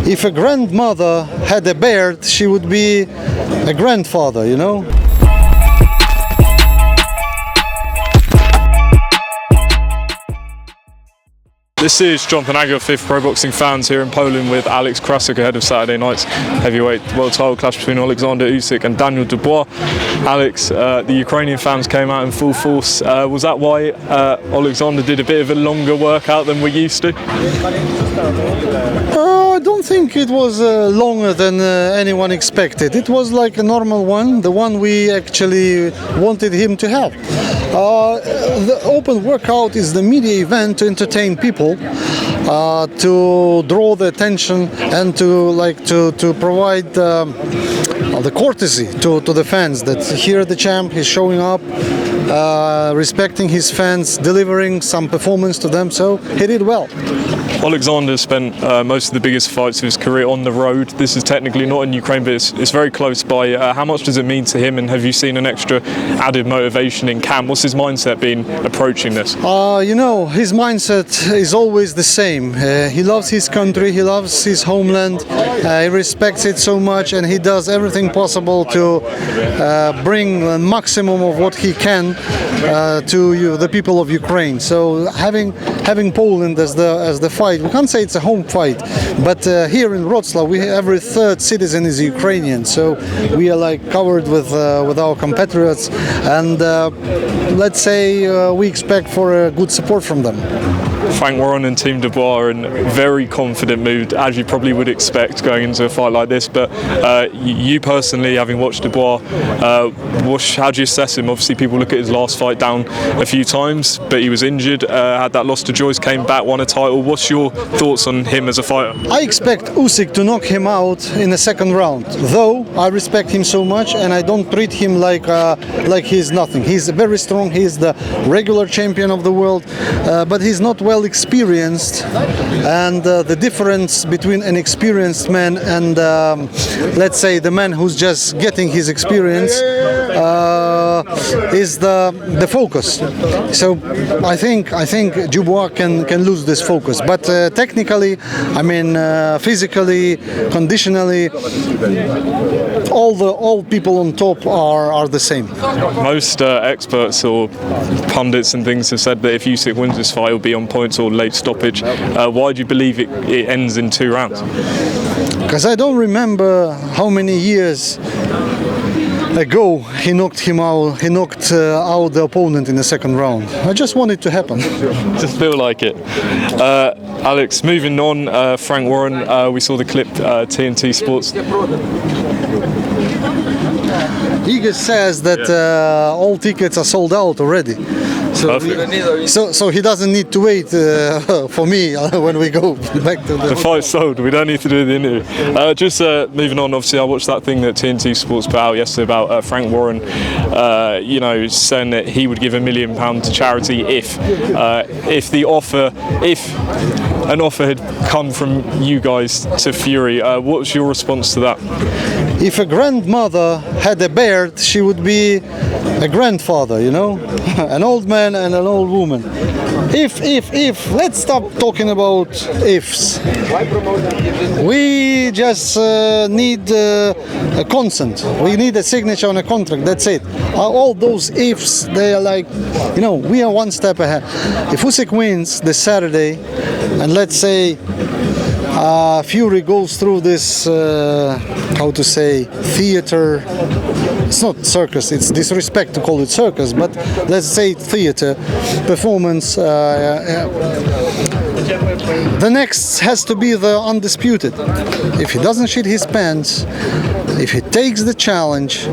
If a grandmother had a beard, she would be a grandfather, you know? This is Jonathan Agger, Fifth Pro Boxing Fans, here in Poland with Alex Krassyuk ahead of Saturday night's heavyweight world title clash between Oleksandr Usyk and Daniel Dubois. Alex, the Ukrainian fans came out in full force. Was that why Oleksandr did a bit of a longer workout than we're used to? I don't think it was longer than anyone expected. It was like a normal one, the one we actually wanted him to have. The open workout is the media event to entertain people, to draw the attention and to provide the courtesy to the fans that here the champ is showing up, respecting his fans, delivering some performance to them, so he did well. Oleksandr spent most of the biggest fights of his career on the road. This is technically not in Ukraine, but it's very close by. How much does it mean to him, and have you seen an extra added motivation in camp? What's his mindset been approaching this? You know, his mindset is always the same. He loves his country, he loves his homeland, he respects it so much, and he does everything possible to bring the maximum of what he can to the people of Ukraine. So having Poland as the fight, we can't say it's a home fight, but here in Wrocław, every third citizen is Ukrainian, so we are like covered with our compatriots, and let's say we expect for a good support from them. Frank Warren and Team Dubois are in a very confident mood, as you probably would expect going into a fight like this. But you personally, having watched Dubois, how do you assess him? Obviously, people look at his last fight down a few times, but he was injured, had that loss to Joyce, came back, won a title. What's your thoughts on him as a fighter? I expect Usyk to knock him out in the second round, though I respect him so much and I don't treat him like he's nothing. He's very strong, he's the regular champion of the world, but he's not well experienced, and the difference between an experienced man and let's say the man who's just getting his experience is the focus. So I think Dubois can lose this focus, but technically, I mean, physically, conditionally, all people on top are the same. Most experts or pundits and things have said that if Usyk wins this fight, he'll be on points or late stoppage. Why do you believe it ends in 2 rounds? Because I don't remember how many years ago he knocked him out. He knocked out the opponent in the second round. I just want it to happen. Just feel like it. Alex, moving on, Frank Warren, we saw the clip, TNT Sports. Igor says that all tickets are sold out already. So he doesn't need to wait for me when we go back to the fight's sold. We don't need to do the interview. Just moving on. Obviously, I watched that thing that TNT Sports put out yesterday about Frank Warren. You know, saying that he would give £1 million to charity if an offer had come from you guys to Fury. What's your response to that? If a grandmother had a beard, she would be a grandfather, you know, an old man and an old woman. If, let's stop talking about ifs. We just need a consent. We need a signature on a contract, that's it. All those ifs, they are like, you know, we are one step ahead. If Usyk wins this Saturday, and let's say Fury goes through this, how to say, theater, it's not circus, it's disrespect to call it circus, but let's say theater performance, the next has to be the undisputed. If he doesn't shit his pants, if he takes the challenge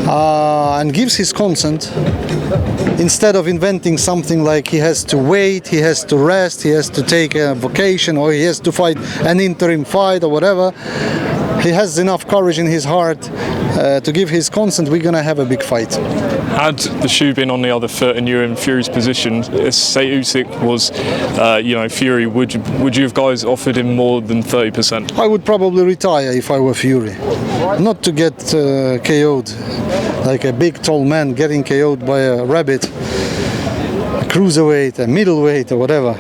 and gives his consent, instead of inventing something like he has to wait, he has to rest, he has to take a vacation, or he has to fight an interim fight or whatever, he has enough courage in his heart to give his consent, we're going to have a big fight. Had the shoe been on the other foot and you're in Fury's position, say Usyk was, Fury, would you have guys offered him more than 30%? I would probably retire if I were Fury. Not to get KO'd, like a big tall man getting KO'd by a rabbit, a cruiserweight, a middleweight or whatever.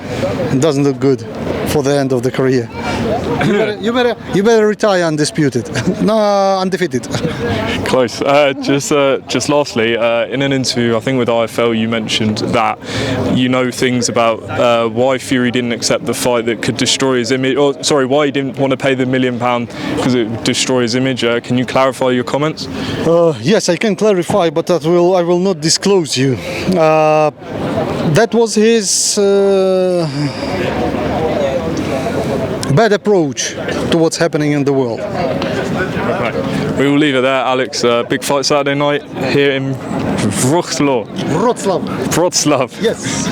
It doesn't look good. for the end of the career. You better retire undisputed, no, undefeated. Close. Just lastly, in an interview, I think with IFL, you mentioned that you know things about why Fury didn't accept the fight that could destroy his image. Or sorry, why he didn't want to pay the £1 million because it would destroy his image. Can you clarify your comments? Yes, I can clarify, but I will not disclose you. That was his bad approach to what's happening in the world. Right. We will leave it there, Alex. Big fight Saturday night here in Wrocław. Wrocław. Wrocław. Yes.